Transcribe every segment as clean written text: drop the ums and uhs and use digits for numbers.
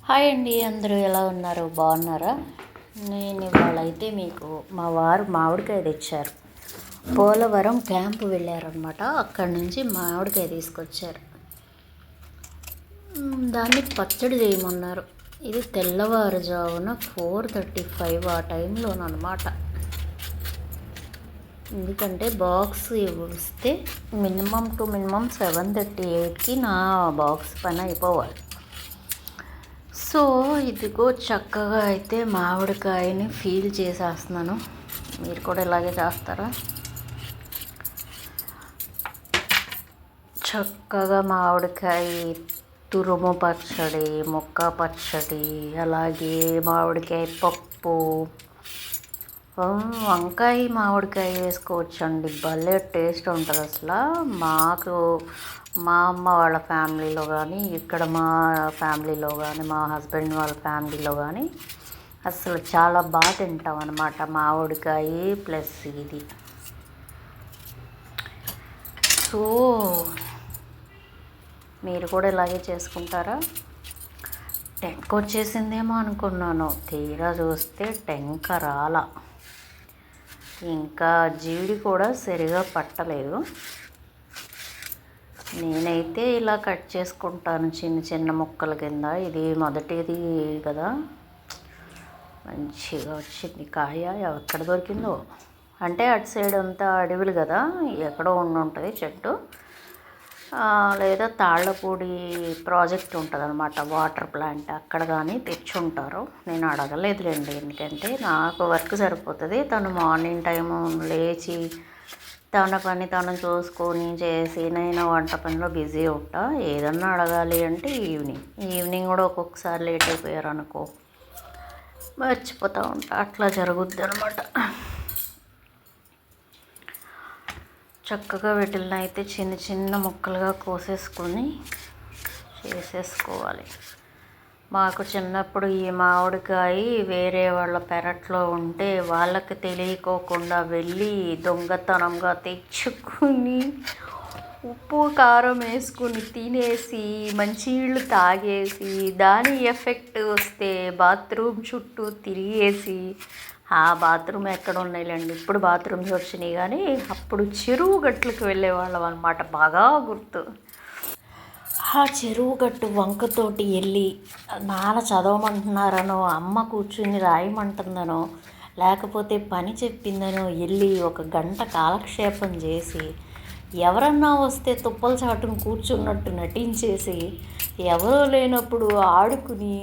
Hi అండి, అందరూ ఎలా ఉన్నారు? బాగున్నారా? నేను ఇవాళ అయితే మీకు మా వారు మామిడికాయ తెచ్చారు. పోలవరం క్యాంపు వెళ్ళారనమాట. అక్కడి నుంచి మామిడికాయ తీసుకొచ్చారు. దాన్ని పచ్చడి చేయమన్నారు. ఇది తెల్లవారుజామున 4:35 ఆ టైంలోనమాట. ఎందుకంటే బాక్స్ ఇస్తే మినిమం టు మినిమం 7:38కి నా బాక్స్ పని అయిపోవాలి. సో ఇదిగో చక్కగా అయితే మామిడికాయని ఫీల్ చేసేస్తున్నాను. మీరు కూడా ఇలాగే చేస్తారా? చక్కగా మామిడికాయ తురుము పచ్చడి, ముక్క పచ్చడి, అలాగే మామిడికాయ పప్పు, వంకాయ మామిడికాయ వేసుకోవచ్చండి. భలే టేస్ట్ ఉంటుంది అసలు. మా అమ్మ వాళ్ళ ఫ్యామిలీలో కానీ, ఇక్కడ మా ఫ్యామిలీలో కానీ, మా హస్బెండ్ వాళ్ళ ఫ్యామిలీలో కానీ అసలు చాలా బాగా తింటాం అన్నమాట. మామిడికాయ ప్లస్ ఇది. సో మీరు కూడా ఇలాగే చేసుకుంటారా? టెంక వచ్చేసిందేమో అనుకున్నాను, తీరా చూస్తే టెంక రాలా. ఇంకా జీడి కూడా సరిగా పట్టలేదు. నేనైతే ఇలా కట్ చేసుకుంటాను చిన్న చిన్న ముక్కల కింద. ఇది మొదటిది కదా, మంచిగా వచ్చింది కాయ. ఎక్కడ దొరికిందో అంటే అటు సైడ్ అంతా అడవులు కదా, ఎక్కడో ఉంటుంది చెట్టు. లేదా తాళ్ళపూడి ప్రాజెక్ట్ ఉంటుంది అనమాట, వాటర్ ప్లాంట్, అక్కడ కానీ తెచ్చుంటారు. నేను అడగలేదులేండి, ఎందుకంటే నాకు వర్క్ సరిపోతుంది. తను మార్నింగ్ టైము లేచి తన పని తను చూసుకొని చేసి, నేను వంట పనిలో బిజీ ఉంటా. ఏదన్నా అడగాలి అంటే ఈవినింగ్ కూడా ఒక్కొక్కసారి లేట్ అయిపోయారు అనుకో, మర్చిపోతూ ఉంటా. అట్లా జరుగుద్ది అనమాట. చక్కగా వీటిని అయితే చిన్న చిన్న ముక్కలుగా కోసేసుకొని చేసేసుకోవాలి. మాకు చిన్నప్పుడు ఈ మామిడికాయ వేరే వాళ్ళ పెరట్లో ఉంటే వాళ్ళకి తెలియకోకుండా వెళ్ళి దొంగతనంగా తెచ్చుకుని ఉప్పు కారం వేసుకుని తినేసి మంచినీళ్ళు తాగేసి, దాని ఎఫెక్ట్ వస్తే బాత్రూమ్ చుట్టూ తిరిగేసి, ఆ బాత్రూమ్ ఎక్కడ ఉన్నాయిలేండి, ఇప్పుడు బాత్రూమ్స్ వచ్చినాయి, కానీ అప్పుడు చెరువు గట్లకి వెళ్ళేవాళ్ళం అనమాట. బాగా గుర్తు. ఆ చెరువు గట్టు వంకతోటి వెళ్ళి నాన్న చదవమంటున్నారనో, అమ్మ కూర్చుని రాయమంటుందనో, లేకపోతే పని చెప్పిందనో వెళ్ళి 1 గంట కాలక్షేపం చేసి, ఎవరన్నా వస్తే తుప్పల చాటును కూర్చున్నట్టు నటించేసి, ఎవరో లేనప్పుడు ఆడుకుని,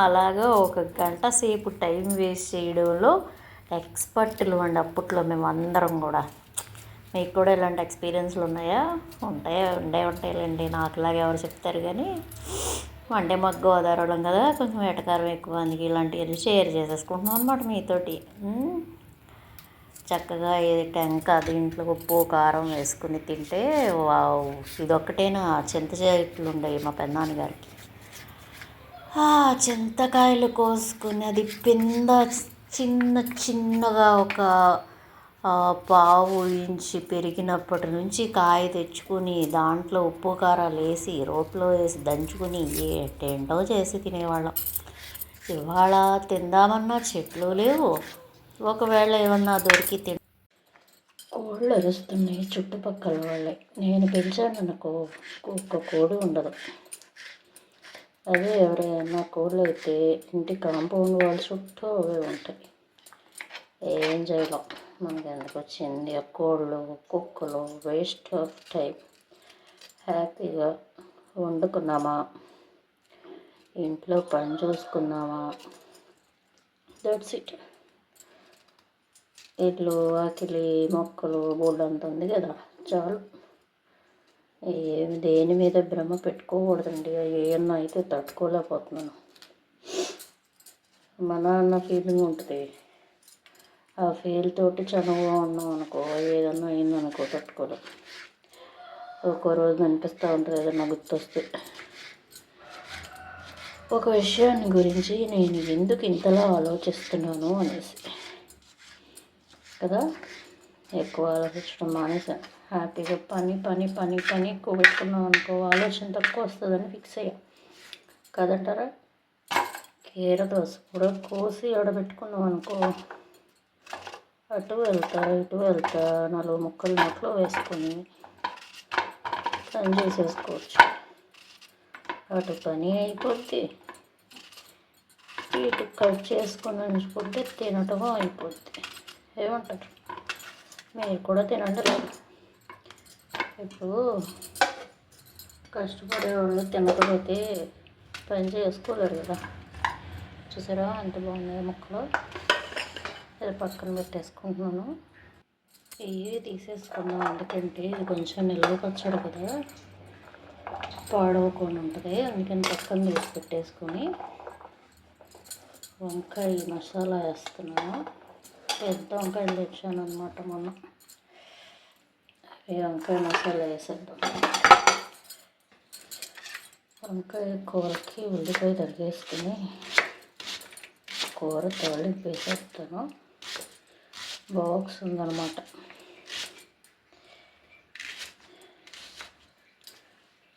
అలాగా 1 గంట సేపు టైం వేస్ట్ చేయడంలో ఎక్స్పర్ట్లు అండి అప్పట్లో మేము అందరం కూడా. మీకు కూడా ఇలాంటి ఎక్స్పీరియన్స్లు ఉన్నాయా? ఉంటాయిలేండి. నాకులాగా ఎవరు చెప్తారు కానీ, అంటే మాకు గోదావరి వాళ్ళం కదా, కొంచెం ఎటకారం ఎక్కువ, అందుకే ఇలాంటివన్నీ షేర్ చేసేసుకుంటున్నాం అనమాట మీతోటి. చక్కగా ఇది టెంక దీంట్లో ఉప్పు కారం వేసుకుని తింటే వావ్. ఇదొక్కటేనా, చింత చెట్లు ఉండేవి మా పెద్దనాన్నగారికి. చింతకాయలు కోసుకుని అది చిన్నగా ఒక పావు ఇంచి పెరిగినప్పటి నుంచి కాయ తెచ్చుకుని దాంట్లో ఉప్పు కారాలు వేసి రోట్లో వేసి దంచుకుని ఏంటో చేసి తినేవాళ్ళం. ఇవాళ తిందామన్నా చెట్లు లేవు. ఒకవేళ ఏమన్నా దొరికి కోళ్ళు అరుస్తున్నాయి చుట్టుపక్కల వాళ్ళే. నేను పెంచాను అనుకో, ఒక్క కోడి ఉండదు. అదే ఎవరైనా కోళ్ళు అయితే ఇంటి కాంపౌండ్ వాళ్ళ చుట్టూ అవే ఉంటాయి. ఏం చేయలేం, మనకి ఎందుకు వచ్చింది ఆ కోళ్ళు కుక్కలు. Waste of time. హ్యాపీగా వండుకున్నామా, ఇంట్లో పని చూసుకున్నామా, దట్స్ ఇట్. ఇల్లు వాకిలి మొక్కలు బోర్డంత ఉంది కదా, చాలు. దేని మీద భ్రమ పెట్టుకోకూడదండి. ఏమన్నా అయితే తట్టుకోలేకపోతున్నాను. మా నాన్న ఫీలింగ్ ఉంటుంది, ఆ ఫీల్ తోటి చనువుగా ఉన్నాం అనుకో, ఏదన్నా అయిందనుకో తట్టుకోలేం. ఒక్కో రోజు అనిపిస్తూ ఉంటుంది ఏదన్నా గుర్తొస్తే. ఒక విషయాన్ని గురించి నేను ఎందుకు ఇంతలా ఆలోచిస్తున్నాను అనేసి కదా, ఎక్కువ ఆలోచించడం మానేసాను. హ్యాపీగా పని పని ఎక్కువ పెట్టుకున్నాం అనుకో, ఆలోచన తక్కువ వస్తుందని ఫిక్స్ అయ్యా కదంటారా. కీర దోస కూడా కోసి ఆడబెట్టుకున్నాం అనుకో, అటు వెళ్తా ఇటు వెళ్తా 4 ముక్కలు నోట్లో వేసుకొని పని చేసేసుకోవచ్చు. అటు పని అయిపోద్ది, ఇటు కట్ చేసుకొని ఉంచుకుంటే తినటం అయిపోద్ది. ఏమంటారు? మీరు కూడా తినండి. లేదు ఇప్పుడు కష్టపడేవాళ్ళు తినకపోతే పని చేసుకోలేరు కదా. చూసారా ఎంత బాగున్నాయి ముక్కలు. ఇది పక్కన పెట్టేసుకుంటున్నాను. ఇవి తీసేసుకున్నాం ఎందుకంటే ఇది కొంచెం నిల్వ పచ్చడి కదా, పాడవకుండా ఉంటుంది. అందుకని పక్కన తీసి పెట్టేసుకొని వంకాయ మసాలా వేస్తున్నాను. పెద్ద వంకాయలు తెచ్చాను అనమాట మొన్న. ఈ వంకాయ మసాలా వేసేద్దాం. వంకాయ కూరకి ఉల్లిపాయ తరిగేసుకుని కూర తాళింపు వేసేస్తాను. బాక్స్ ఉందన్నమాట.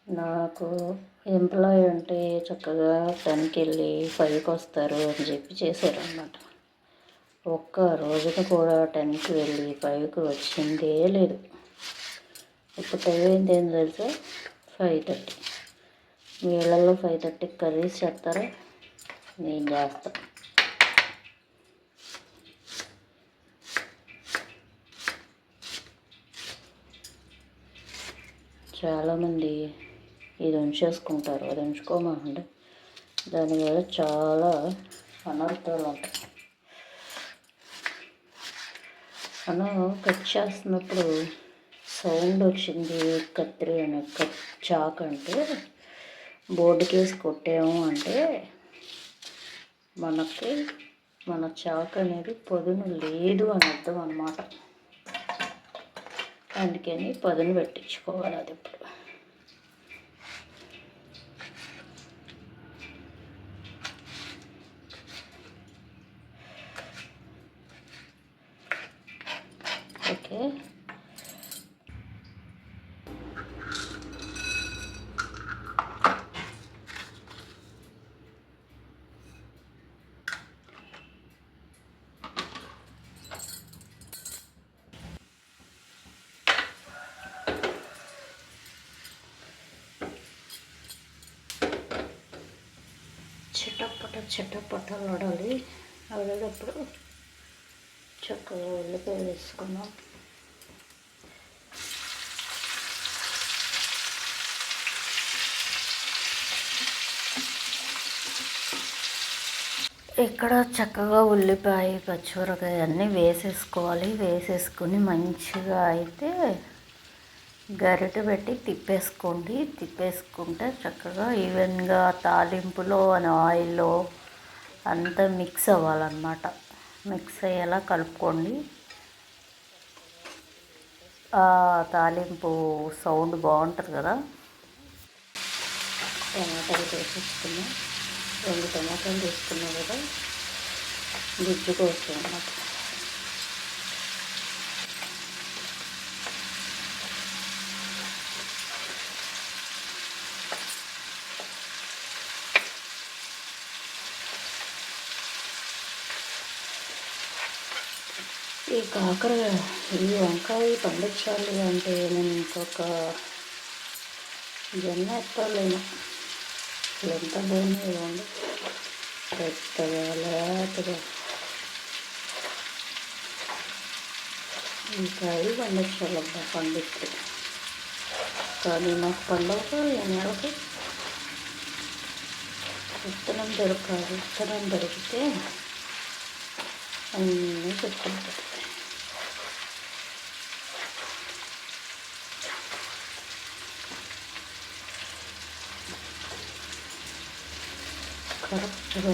నాకు ఎంప్లాయీ అంటే చక్కగా 10కి వెళ్ళి 5కి వస్తారు అని చెప్పి చేశారనమాట. ఒక్క రోజున కూడా 10కి వెళ్ళి 5కి వచ్చిందే లేదు. ఇప్పుడు టైం ఏంటి ఏం తెలుసా? 5:30. వీళ్ళల్లో 5:30కి కర్రీస్ చేస్తారా? నేను చేస్తాను. చాలామంది ఇది ఉంచేసుకుంటారు, అది ఉంచుకోమంటే దానివల్ల చాలా అనర్థాలు ఉంటాయి. మనం కట్ చేస్తున్నప్పుడు సౌండ్ వచ్చింది కత్తిరి అని చాక్ అంటే బోర్డుకి వేసి కొట్టాము అంటే మనకి మన చాక్ అనేది పదును లేదు అని అర్థం అన్నమాట. అందుకని పదును పెట్టించుకోవాలి. అది ఇప్పుడు ఓకే. చిట్టపట్టలు ఆడాలి. ఆడేటప్పుడు చక్కగా ఉల్లిపాయ వేసుకున్నాం. ఇక్కడ చక్కగా ఉల్లిపాయ పచ్చిమిరపకాయ అన్నీ వేసేసుకోవాలి. వేసేసుకుని మంచిగా అయితే గరిటె పెట్టి తిప్పేసుకోండి. తిప్పేసుకుంటే చక్కగా ఈవెన్గా తాలింపులో ఆయిల్లో అంతా మిక్స్ అవ్వాలన్నమాట. మిక్స్ అయ్యేలా కలుపుకోండి. తాలింపు సౌండ్ బాగుంటుంది కదా. టమాటాలు వేసేసుకున్నాం. 2 టమాటాలు తీసుకున్నాం కదా, గుజ్జు కోసం అన్నమాట. ఈ కాకరకాయ ఈ వంకాయ పండించాలి అంటే నేను ఇంకొక జొన్న ఎత్తలేను. ఎంత బాగుంది ఇవ్వండి, పెద్దగా లేతగా. ఇంకా అవి పండించాలబ్బా పండిస్తే. కానీ నాకు పండవక ఈ నెలకి విత్తనం దొరకాలి. విత్తనం దొరికితే అన్నీ పెట్టుకుంటాయి. కరెక్ట్గా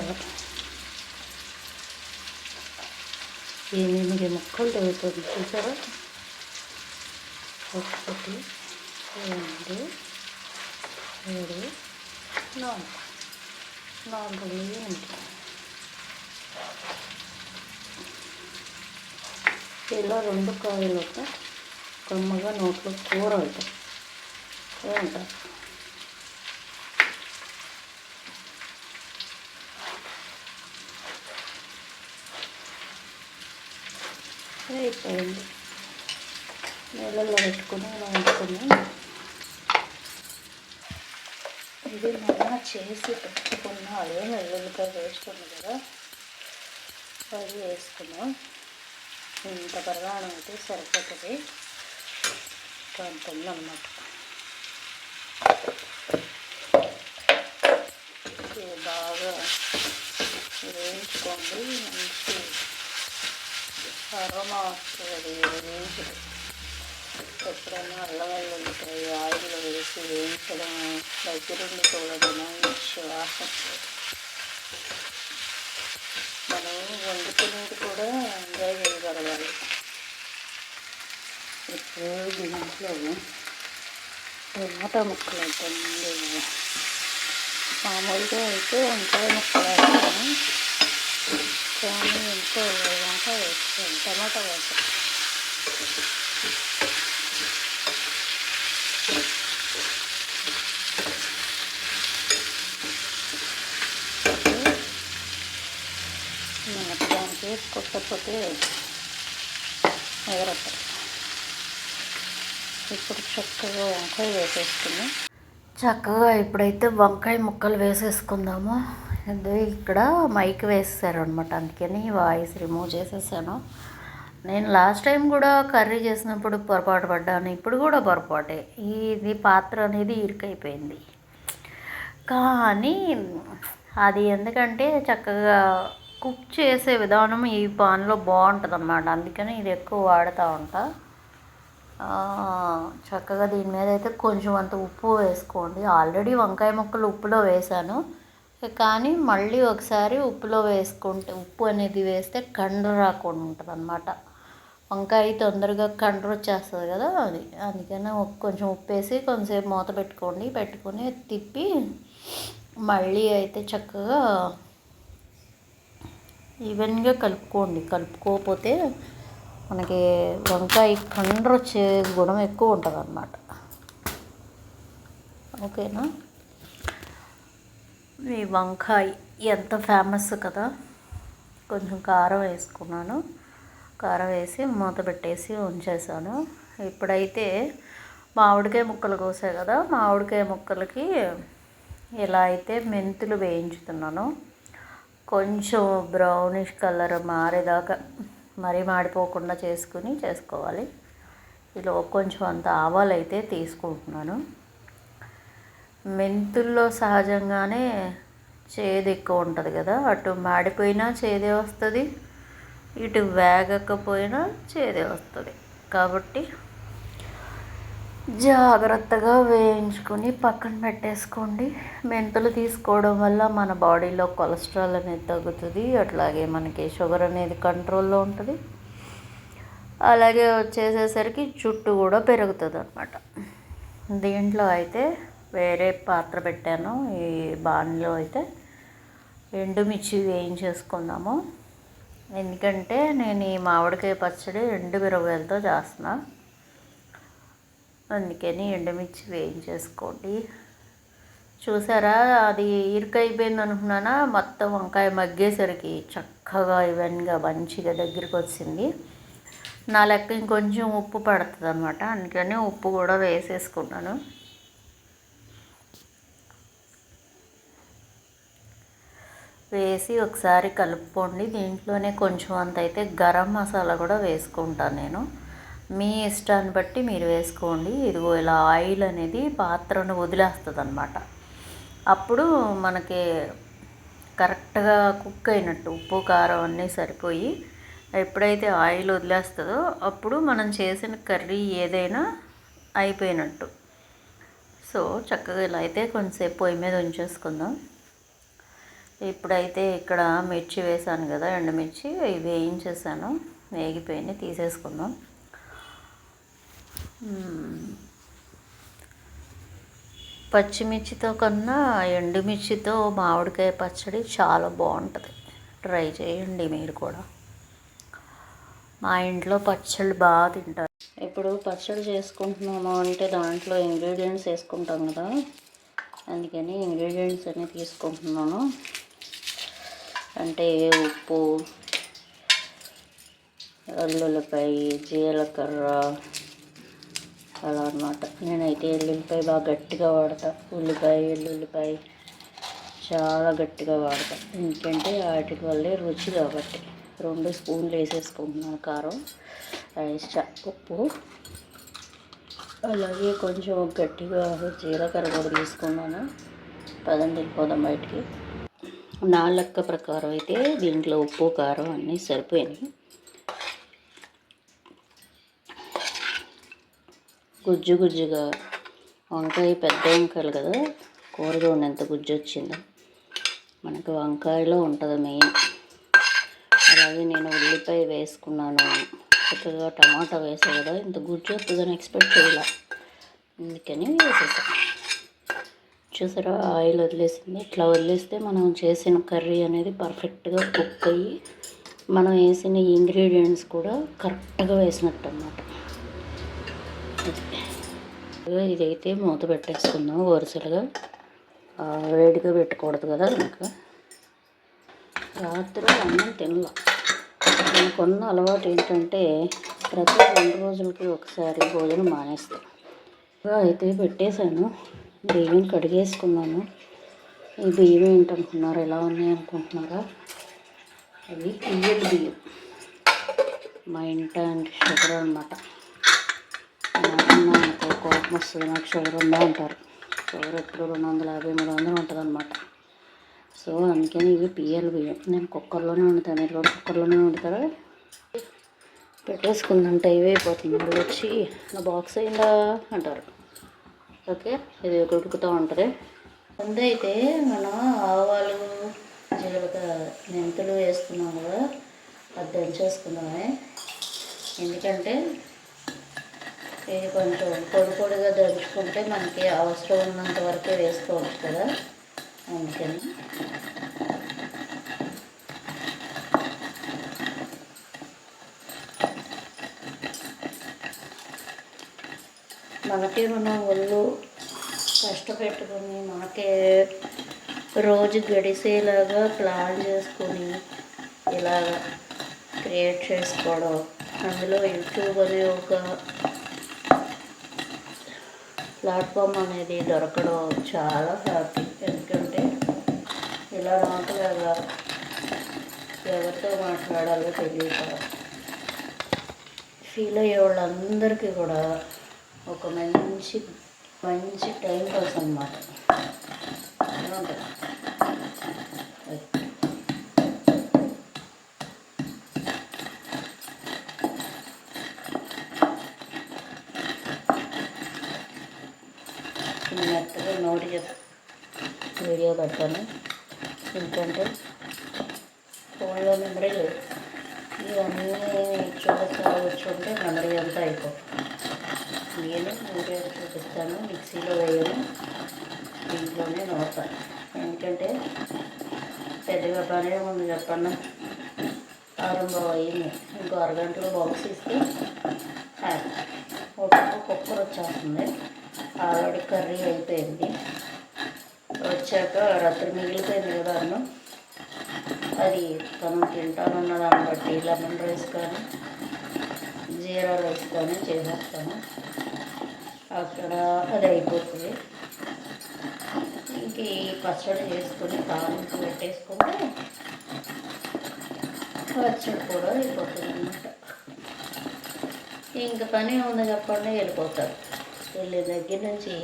8 ముక్కలు తగ్గుతుంది. చూసారా? 1 2 3 4 ఇలా 2 కాయలు కమ్మగా నోట్లో కూర అవుతాయి. ఏమంటారు? అయిపోయింది. నీళ్ళల్లో పెట్టుకుని వండుకుని ఇది మొన్న చేసి పెట్టుకున్న అదే వెల్లుల్లిపాయ పేస్ట్ ఉంది కదా, అది వేసుకున్నాం. ఇంత పరిమాణం అయితే సరిపోతుంది, కొంత అన్నమాట. ఇది బాగా వేయించుకోండి, మంచి అరోమా వస్తుంది. వేయించడం ఎప్పుడైనా అల్లం వెల్లుల్లిపాయ ఆయిల్లో వేసి వేయించడం దగ్గరుండి చూడడం మంచి వాసన. మనం వండుకునేది కూడా ఎంజాయ్ చేయగలగాలి. ఇప్పుడు దీంట్లో టమాటా ముక్కలు అవుతాయి. మామూలుగా అయితే వంకాయ ముక్కలు వేస్తాను, కానీ ఇంకో వంకాయ వేస్తాను, టమాటా వేస్తాను. మనకు దానికి వేసి కొట్టకపోతే ఎగరతాయి. ఇప్పుడు చక్కగా వంకాయ వేసేసుకుని ఇప్పుడైతే వంకాయ ముక్కలు వేసేసుకుందాము. ఇది ఇక్కడ మైక్ వేసేసారు అనమాట, అందుకని వాయిస్ రిమూవ్ చేసేసాను. నేను లాస్ట్ టైం కూడా కర్రీ చేసినప్పుడు పొరపాటు పడ్డాను, ఇప్పుడు కూడా పొరపాటే. ఇది పాత్ర అనేది ఇరుకైపోయింది, కానీ అది ఎందుకంటే చక్కగా కుక్ చేసే విధానం ఈ పాన్లో బాగుంటుంది అన్నమాట, అందుకని ఇది ఎక్కువ వాడుతూ ఉంటా. చక్కగా దీని మీద అయితే కొంచెం అంత ఉప్పు వేసుకోండి. ఆల్రెడీ వంకాయ ముక్కలు ఉప్పులో వేసాను, కానీ మళ్ళీ ఒకసారి ఉప్పులో వేసుకుంటే ఉప్పు అనేది వేస్తే కండ్ర రాకుండా ఉంటుంది అన్నమాట. వంకాయ తొందరగా కండ్ర వచ్చేస్తుంది కదా, అది అందుకని కొంచెం ఉప్పు వేసి కొంచెంసేపు మూత పెట్టుకొని తిప్పి మళ్ళీ అయితే చక్కగా ఈవెన్గా కలుపుకోకపోతే మనకి వంకాయ కండ్ర వచ్చే గుణం ఎక్కువ ఉంటుంది అన్నమాట. ఓకేనా? ఈ వంకాయ ఎంత ఫేమస్ కదా. కొంచెం కారం వేసుకున్నాను, కారం వేసి మూత పెట్టేసి ఉంచేసాను. ఇప్పుడైతే మామిడికాయ ముక్కలు కోసాయి కదా, మామిడికాయ ముక్కలకి ఇలా అయితే మెంతులు వేయించుతున్నాను. కొంచెం బ్రౌనిష్ కలర్ మారేదాకా, మరీ మాడిపోకుండా చేసుకోవాలి. ఇలా కొంచెం అంత ఆవాలు అయితే తీసుకుంటున్నాను. మెంతుల్లో సహజంగానే చేదు ఎక్కువ ఉంటుంది కదా, అటు మాడిపోయినా చేదే వస్తుంది, ఇటు వేగకపోయినా చేదే వస్తుంది. కాబట్టి జాగ్రత్తగా వేయించుకొని పక్కన పెట్టేసుకోండి. మెంతులు తీసుకోవడం వల్ల మన బాడీలో కొలెస్ట్రాల్ అనేది తగ్గుతుంది, అట్లాగే మనకి షుగర్ అనేది కంట్రోల్లో ఉంటుంది. అలాగే వచ్చేసేసరికి జుట్టు కూడా పెరుగుతుంది అన్నమాట. దీంట్లో అయితే వేరే పాత్ర పెట్టాను, ఈ బాణలో అయితే ఎండుమిర్చి వేయించేసుకుందాము. ఎందుకంటే నేను ఈ మామిడికాయ పచ్చడి ఎండుమిరపకాయలతో చేస్తున్నా, అందుకని ఎండుమిర్చి వేయించేసుకోండి. చూసారా, అది ఇరుకైపోయింది అనుకున్నానా, మొత్తం వంకాయ మగ్గేసరికి చక్కగా ఈవెన్గా మంచిగా దగ్గరికి వచ్చింది. నా లెక్క ఇంకొంచెం ఉప్పు పడుతుంది అన్నమాట, అందుకని ఉప్పు కూడా వేసేసుకున్నాను. వేసి ఒకసారి కలుపుకోండి. దీంట్లోనే కొంచెం అంత అయితే గరం మసాలా కూడా వేసుకుంటాను నేను, మీ ఇష్టాన్ని బట్టి మీరు వేసుకోండి. ఇదిగో ఇలా ఆయిల్ అనేది పాత్రను వదిలేస్తుంది అన్నమాట, అప్పుడు మనకి కరెక్ట్గా కుక్ అయినట్టు, ఉప్పు కారం అన్నీ సరిపోయి ఎప్పుడైతే ఆయిల్ వదిలేస్తుందో అప్పుడు మనం చేసిన కర్రీ ఏదైనా అయిపోయినట్టు. సో చక్కగా ఇలా అయితే కొంచెంసేపు పొయ్యి మీద ఉంచేసుకుందాం. ఇప్పుడైతే ఇక్కడ మిర్చి వేసాను కదా, ఎండుమిర్చి ఇవి వేయించేసాను, వేగిపోయినాయి, తీసేసుకుందాం. పచ్చిమిర్చితో కన్నా ఎండుమిర్చితో మామిడికాయ పచ్చడి చాలా బాగుంటుంది, ట్రై చేయండి మీరు కూడా. మా ఇంట్లో పచ్చళ్ళు బాగా తింటారు. ఇప్పుడు పచ్చడి చేసుకుంటున్నాము అంటే దాంట్లో ఇంగ్రీడియంట్స్ వేసుకుంటాం కదా, అందుకని ఇంగ్రీడియంట్స్ అన్నీ తీసుకుంటున్నాను. అంటే ఉప్పు, వెల్లుల్లిపాయ, జీలకర్ర అలా అన్నమాట. నేనైతే ఎల్లుల్లిపాయ బాగా గట్టిగా వాడతా. వెల్లుల్లిపాయ చాలా గట్టిగా వాడతా, ఎందుకంటే వాటి వల్లే రుచి కాబట్టి. 2 స్పూన్లు వేసేసుకుంటున్నాను కారం, ఉప్పు, అలాగే కొంచెం గట్టిగా జీలకర్ర కూడా తీసుకున్నాను. పదండి వెళ్ళిపోదాం బయటికి. నా లెక్క ప్రకారం అయితే దీంట్లో ఉప్పు కారం అన్నీ సరిపోయినాయి. గుజ్జుగా వంకాయ పెద్ద వంకాయలు కదా, కూర చూడండి ఎంత గుజ్జు వచ్చిందో. మనకి వంకాయలో ఉంటుంది మెయిన్. అలాగే నేను ఉల్లిపాయ వేసుకున్నాను, చక్కగా టమాటా వేసా కదా, ఇంత గుజ్జు వస్తుందని ఎక్స్పెక్ట్ చేయాల, అందుకని వేసేసాను. చూసారా ఆయిల్ వదిలేసింది. ఇట్లా వదిలేస్తే మనం చేసిన కర్రీ అనేది పర్ఫెక్ట్గా కుక్ అయ్యి మనం వేసిన ఇంగ్రీడియంట్స్ కూడా కరెక్ట్గా వేసినట్టు అన్నమాట. ఇదైతే మూత పెట్టేసుకుందాం వరుసలుగా, వేడిగా పెట్టకూడదు కదా. ఇంకా రాత్రి అన్నం తినలా. నాకున్న అలవాటు ఏంటంటే ప్రతి 2 రోజులకి ఒకసారి భోజనం మానేస్తాను. అయితే పెట్టేశాను, బియ్యం కడిగేసుకున్నాను. ఈ బియ్యం ఏంటనుకున్నారా, ఎలా ఉన్నాయి అనుకుంటున్నారా? అవి ఇయ్యలు బియ్యం, మా ఇంటి షుగర్ అనమాట. నాకన్నా అనుకో కోపం వస్తుంది, నాకు షుగర్ ఉందా అంటారు. షుగర్ ఎప్పుడు 250, 300 ఉంటుంది అనమాట. సో అందుకని ఇవి బియ్యాలు బియ్యం. నేను కుక్కర్లోనే వండుతాను, మీరు కూడా కుక్కర్లోనే వండుతారా? పెట్టేసుకుందాం, టైం అయిపోతుంది. వాళ్ళు వచ్చి నా బాక్స్ అయిందా అంటారు. ఓకే, ఇది ఉడుకుతూ ఉంటుంది. ముందైతే మనం ఆవాలు, జీలకర్ర, మెంతులు వేసుకున్నాం కదా, అది దంచేసుకుందామే. ఎందుకంటే ఇది కొంచెం పొడిగా దంచుకుంటే మనకి అవసరం ఉన్నంత వరకు వేసుకోవచ్చు కదా, అందుకని. మనకే మనం ఒళ్ళు కష్టపెట్టుకొని మనకే రోజు గడిసేలాగా ప్లాన్ చేసుకొని ఇలాగ క్రియేట్ చేసుకోవడం, అందులో యూట్యూబ్ అనే ఒక ప్లాట్ఫామ్ అనేది దొరకడం చాలా హ్యాపీ. ఎందుకంటే ఇలా నాకులాగా ఎవరితో మాట్లాడాలో తెలియక ఫీల్ అయ్యే వాళ్ళందరికీ కూడా ఒక మంచి టైం పాస్ అన్నమాట. ఏమంటారు? మెత్తగా నోటి వీడియో పెడతాను, ఎందుకంటే ఫోన్లో మెమరీ లేదు. ఇవన్నీ చూడొచ్చుంటే మెమరీ అంతా అయిపోతుంది. నేను వీడియో చూపిస్తాను, మిక్సీలో వేయను, దీంట్లోనే నవ్వుతాను. ఎందుకంటే పెద్దగా పనే ఉంది చెప్పండి. 6:30 అయింది, ఇంకో అరగంటలో బాక్స్ ఇస్తే ఒక కుక్కర్ వచ్చేస్తుంది. ఆల్రెడీ కర్రీ అయిపోయింది. వచ్చాక రాత్రి మిగిలిపోయింది కదా అన్నం, అది తను తింటానన్న దాన్ని బట్టి లెమన్ రైస్ కానీ జీరా రైస్ కానీ చేసేస్తాను. అక్కడ అది అయిపోతుంది. ఇంక ఈ పచ్చడి చేసుకొని తాలింపు పెట్టేసుకుంటే పచ్చడి కూడా అయిపోతుంది అన్నమాట. ఇంక పని ఉంది చెప్పండి, వెళ్ళిపోతారు. వెళ్ళే దగ్గర నుంచి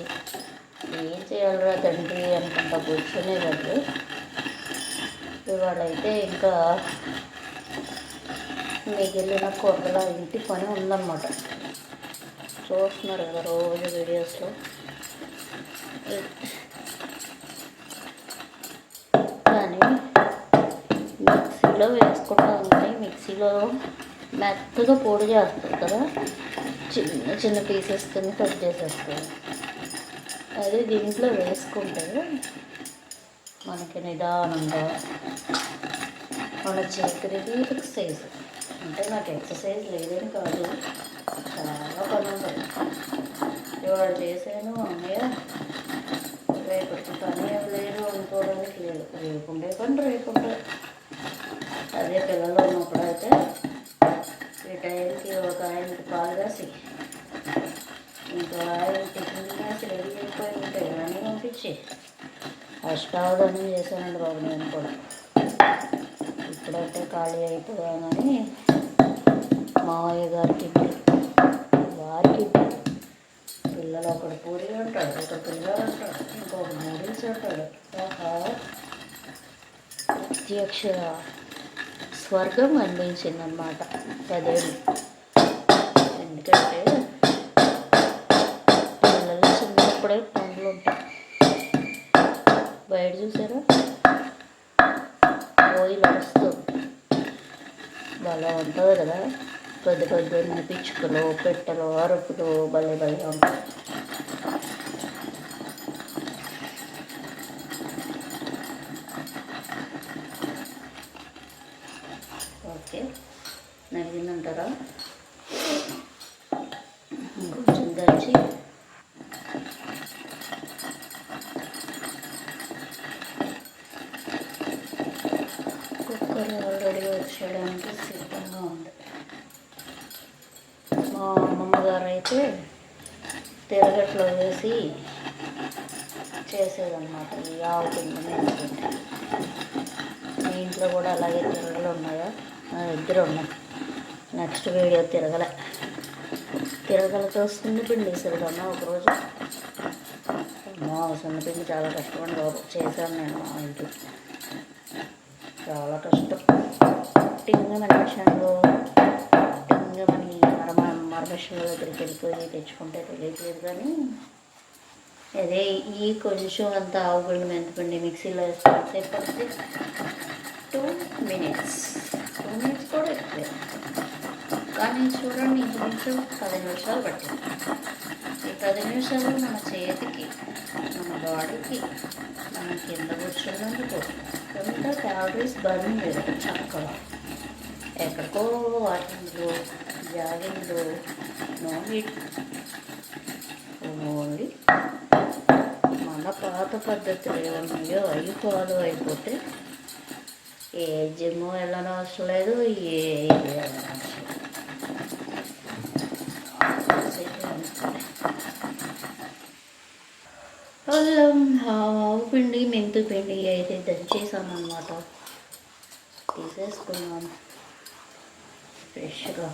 ఏం చేయాలరా తండ్రి అనుకుంటా కూర్చునేవాళ్ళు. ఇవాళైతే ఇంకా మిగిలిన కూరల ఇంటి పని ఉందన్నమాట. చూస్తున్నారు కదా రోజు వీడియోస్లో. కానీ మిక్సీలో వేసుకుంటా ఉంటే మిక్సీలో మెత్తగా పొడి చేస్తారు కదా, చిన్న పీసెస్ కింద కట్ చేసేస్తారు. అదే దీంట్లో వేసుకుంటే మనకి నిదానంగా మన చేతికి ఎక్సర్సైజ్. అంటే నాకు ఎక్సర్సైజ్ లేదని కాదు, చాలా పని ఉంటుంది. ఇవాళ చేశాను అమ్మయ్య, రేపటికి పని ఏం లేదు అనుకోవడానికి లేదు. రేపుండే పని రేపుండే. అదే పిల్లలు ఉన్నప్పుడు అయితే ఈ టైం సావధానం చేశానండి బాబు నేను కూడా. ఇప్పుడైతే ఖాళీ అయిపోయానని మావయ్య గారికి వారికి పిల్లలు ఒకడు పూరి అంటాడు, ఒక పిల్లలు అంటాడు, ఇంకొక నూడిల్స్ అంటాడు. ప్రత్యక్ష స్వర్గం అందించిందనమాట 10 ఏళ్ళు. ఎందుకంటే పిల్లలు చిన్నప్పుడే పనులు ఉంటాయి. బయట చూసారా పోయి వస్తుంది భలే ఉంటుంది కదా. పెద్ద పెద్ద పిచ్చుకలు పెట్టలు అరుపులు భలే భలే ఉంటాయి. ఓకే నలిగిందంటారా? కొంచెం దంచి కుక్కర్ ఆల్రెడీ వచ్చేయడానికి సిద్ధంగా ఉంది. మా అమ్మమ్మ గారు అయితే తిరగట్లో వేసి చేసేదన్నమాట ఈ ఆవు పిండిని వేసుకుంటే. మీ ఇంట్లో కూడా అలాగే తిరగలు ఉన్నాయా? నా దగ్గర ఉన్నాయి. నెక్స్ట్ వీడియో తిరగలతో సున్నిపిండి వేసేదన్నా ఒకరోజు. మా సున్నిపిండి చాలా కష్టపడి బాబు చేశాను నేను మా ఇంట్లో. చాలా కష్టం. టింగమని విషయంలో టింగమని మరమషన్ల దగ్గరికి వెళ్ళిపోయి తెచ్చుకుంటే తెలియట్లేదు. కానీ అదే ఈ కొంచెం అంత ఆవు పిండి మెంతిపిండి మిక్సీలో వేస్తే పడితే 2 మినిట్స్ కూడా ఎక్కువ. కానీ చూడండి ఇంచుమించు 10 నిమిషాలు పట్టింది. ఈ 10 నిమిషాలు మన చేతికి, మన బాడీకి, మనం కింద కూర్చున్నందుకు కొంత క్యాలరీస్ బర్న్ లేదు. చక్కగా ఎక్కడికో వాకింగ్లు జాగింగ్లు నో నీడ్. ఓన్లీ మన పాత పద్ధతులు ఏమన్నాయో అవి ఫాలో అయిపోతే ఏ జిమ్ వెళ్ళనవసరం అవసరం లేదు, ఏ వెళ్ళనవసరం లేదు. అల్లం ఆవు పిండి మెంతు పిండి అయితే దంచేసామన్నమాట. తీసేసుకున్నాను ఫ్రెష్గా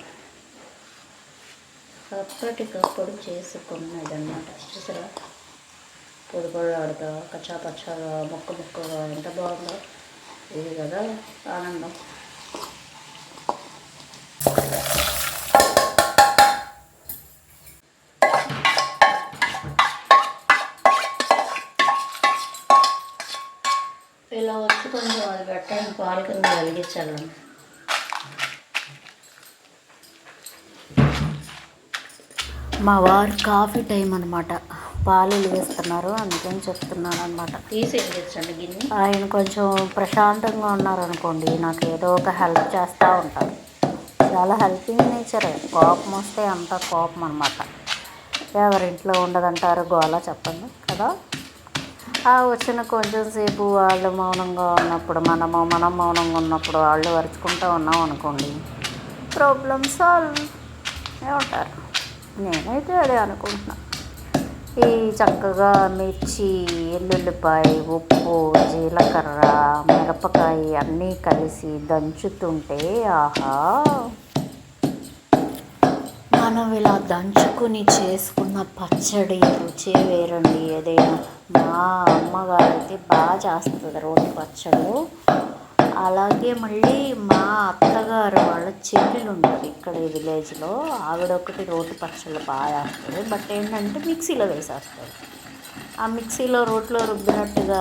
అప్పటికప్పుడు చేసుకున్నదన్నమాట. చూసారా పొడి పొడి కచ్చా పచ్చాగా ముక్కగా ఎంత బాగుందో. ఇది కదా ఆనందం. ఇలా వచ్చి కొంచెం అది పెట్టడానికి పాలు కింద వెలిగించాలండి. మా వారు కాఫీ టైం అనమాట, పాలు వేస్తున్నారు అందుకని చెప్తున్నాను అనమాట. తీసి వెలిగించండి గిన్నె. ఆయన కొంచెం ప్రశాంతంగా ఉన్నారనుకోండి నాకు ఏదో ఒక హెల్ప్ చేస్తూ ఉంటారు. చాలా హెల్పింగ్ నేచరే. కోపం వస్తే అంత కోపం అనమాట. ఎవరింట్లో ఉండదంటారు గోళ, చెప్పండి కదా. ఆ వచ్చిన కొంచెం సేపు వాళ్ళు మౌనంగా ఉన్నప్పుడు మనం మౌనంగా ఉన్నప్పుడు వాళ్ళు వరుచుకుంటూ ఉన్నాం అనుకోండి, ప్రాబ్లమ్ సాల్వ్ ఏమంటారు. నేనైతే అదే అనుకుంటున్నా. ఈ చక్కగా మిర్చి, ఎల్లుల్లిపాయ, ఉప్పు, జీలకర్ర, మిరపకాయ అన్నీ కలిసి దంచుతుంటే ఆహా. మనం ఇలా దంచుకుని చేసుకున్న పచ్చడి రుచి వేరండి. ఏదైనా మా అమ్మగారు అయితే బాగా చేస్తుంది రోటి పచ్చళ్ళు. అలాగే మళ్ళీ మా అత్తగారు వాళ్ళ చెల్లెలు ఉంటుంది ఇక్కడ ఈ విలేజ్లో. ఆవిడ ఒకటి రోటి పచ్చళ్ళు బాగా చేస్తుంది. బట్ ఏంటంటే మిక్సీలో వేసేస్తుంది. ఆ మిక్సీలో రోట్లో రుబ్బినట్టుగా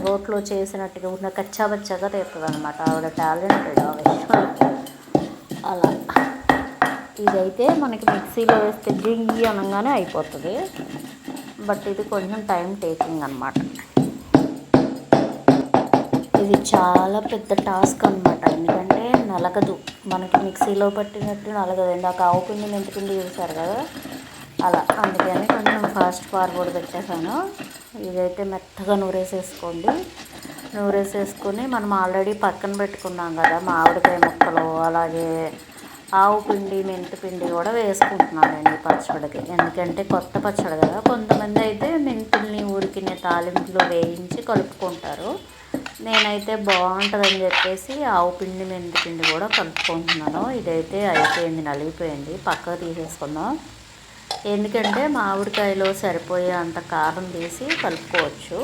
రోట్లో చేసినట్టుగా ఉన్న కచ్చాబచ్చాగా తెస్తుంది అనమాట. ఆవిడ టాలెంటెడ్ ఆ విషయంలో. అలా ఇదైతే మనకి మిక్సీలో వేస్తే జింగి అనగానే అయిపోతుంది. బట్ ఇది కొంచెం టైం టేకింగ్ అనమాట. ఇది చాలా పెద్ద టాస్క్ అనమాట. ఎందుకంటే నలగదు, మనకి మిక్సీలో పట్టినట్టు నలగదు. ఇందాక ఆవు పిండి మెంతిపిండి చూసారు కదా అలా. అందుకని కొంచెం ఫాస్ట్ ఫార్వర్డ్ పెట్టేసాను. ఇదైతే మెత్తగా నూరేసేసుకోండి. నూరేసేసుకొని మనం ఆల్రెడీ పక్కన పెట్టుకున్నాం కదా మామిడికాయ ముక్కలు, అలాగే ఆవు పిండి మెంతిపిండి కూడా వేసుకుంటున్నానండి ఈ పచ్చడికి. ఎందుకంటే కొత్త పచ్చడి కదా, కొంతమంది అయితే మెంతుల్ని ఉరికిన తాలింపులు వేయించి కలుపుకుంటారు. నేనైతే బాగుంటుందని చెప్పేసి ఆవు పిండి మెంతిపిండి కూడా కలుపుకుంటున్నాను. ఇదైతే అయిపోయింది, నలిగిపోయింది, పక్కకు తీసేసుకుందాం. ఎందుకంటే మామిడికాయలో సరిపోయే అంత కారం తీసి కలుపుకోవచ్చు.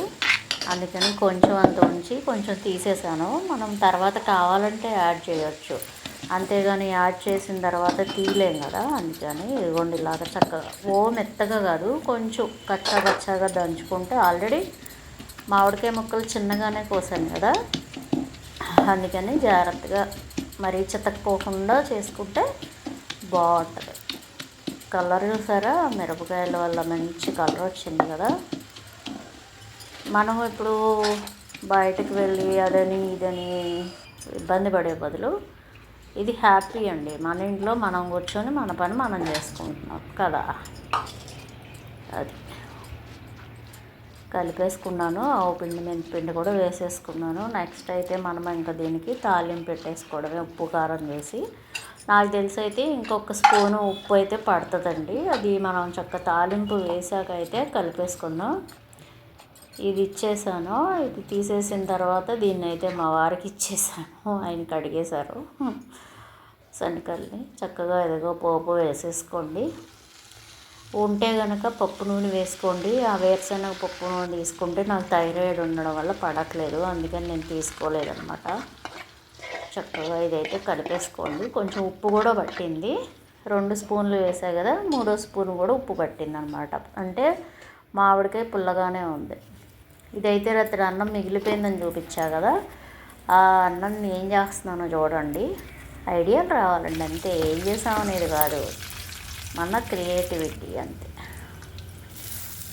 అందుకని కొంచెం అంత ఉంచి కొంచెం తీసేసాను. మనం తర్వాత కావాలంటే యాడ్ చేయొచ్చు, అంతేగాని యాడ్ చేసిన తర్వాత తీయలేం కదా. అందుకని ఇదిగోండి ఇలాగ చక్కగా మెత్తగా కాదు, కొంచెం కచ్చాగా దంచుకుంటే, ఆల్రెడీ మామిడికాయ ముక్కలు చిన్నగానే కోసాను కదా, అందుకని జాగ్రత్తగా మరీ చితక్కోకుండా చేసుకుంటే బాగుంటుంది. కలర్ చూసారా, మిరపకాయల వల్ల మంచి కలర్ వచ్చింది కదా. మనం ఇప్పుడు బయటకు వెళ్ళి అదని ఇదని ఇబ్బంది పడే బదులు ఇది హ్యాపీ అండి. మన ఇంట్లో మనం కూర్చొని మన పని మనం చేసుకుంటున్నాం కదా. అది కలిపేసుకున్నాను. ఆవు పిండి మెంతిపిండి కూడా వేసేసుకున్నాను. నెక్స్ట్ అయితే మనం ఇంకా దీనికి తాలింపు పెట్టేసుకోవడమే, ఉప్పు కారం వేసి. నాకు తెలిసి అయితే ఇంకొక స్పూను ఉప్పు అయితే పడుతుందండి. అది మనం చక్క తాలింపు వేసాక అయితే కలిపేసుకుందాం. ఇది ఇచ్చేసాను. ఇది తీసేసిన తర్వాత దీన్ని అయితే మా వారికి ఇచ్చేసాను, ఆయన కడిగేశారు శనగల్ని. చక్కగా ఎదుగో పోపు వేసేసుకోండి. ఉంటే కనుక పప్పు నూనె వేసుకోండి. ఆ వేరుశనగ పప్పు నూనె తీసుకుంటే నాకు థైరాయిడ్ ఉండడం వల్ల పడట్లేదు, అందుకని నేను తీసుకోలేదన్నమాట. చక్కగా ఇదైతే కలిపేసుకోండి. కొంచెం ఉప్పు కూడా పట్టింది, 2 స్పూన్లు వేసాయి కదా, 3వ స్పూన్ కూడా ఉప్పు పట్టింది అనమాట. అంటే మామిడికాయ పుల్లగానే ఉంది. ఇదైతే రాత్రి అన్నం మిగిలిపోయిందని చూపించా కదా, ఆ అన్నాన్ని ఏం చేస్తున్నానో చూడండి. ఐడియాలు రావాలండి, అంతే. ఏం చేసామనేది కాదు, మన క్రియేటివిటీ అంతే.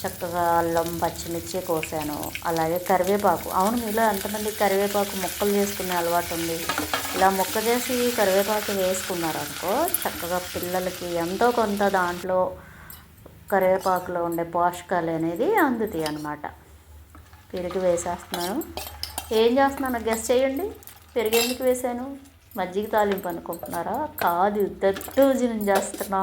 చక్కగా అల్లం పచ్చిమిర్చి కోసాను, అలాగే కరివేపాకు. అవును, మీలో ఎంతమంది కరివేపాకు ముక్కలు చేసుకునే అలవాటు ఉంది? ఇలా ముక్క చేసి కరివేపాకు వేసుకున్నారనుకో, చక్కగా పిల్లలకి ఎంతో కొంత దాంట్లో కరివేపాకులో ఉండే పోషకాలు అనేది అందుతాయి అన్నమాట. పెరుగు వేసేస్తున్నాను. ఏం చేస్తున్నాను గెస్ చేయండి. పెరుగు ఎందుకు వేసాను? మజ్జిగ తాలింపు అనుకుంటున్నారా? కాదు, దద్దోజనం చేస్తున్నా.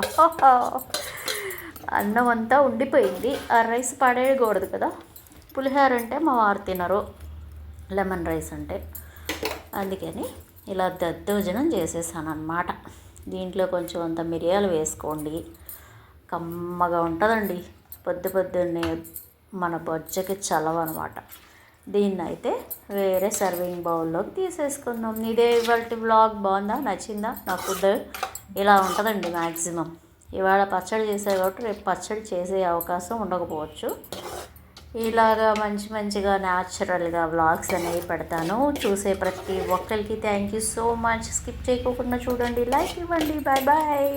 అన్నం అంతా ఉండిపోయింది, ఆ రైస్ పడేయకూడదు కదా. పులిహోర అంటే మా వారు తినరు, లెమన్ రైస్ అంటే, అందుకని ఇలా దద్దోజనం చేసేసాను అన్నమాట. దీంట్లో కొంచెం అంత మిరియాలు వేసుకోండి, కమ్మగా ఉంటుందండి. పొద్దున్నే మన బొజ్జకి చలవ అనమాట. దీన్ని అయితే వేరే సర్వింగ్ బౌల్లోకి తీసేసుకుందాం. ఇదే ఇవాళ వ్లాగ్. బాగుందా? నచ్చిందా? నా ఫుడ్ ఇలా ఉంటుందండి మ్యాక్సిమం. ఇవాళ పచ్చడి చేసే కాబట్టి రేపు పచ్చడి చేసే అవకాశం ఉండకపోవచ్చు. ఇలాగా మంచిగా న్యాచురల్గా వ్లాగ్స్ అనేవి పెడతాను. చూసే ప్రతి ఒక్కరికి thank you so much. Skip చేయకుండా చూడండి, లైక్ ఇవ్వండి. Bye bye.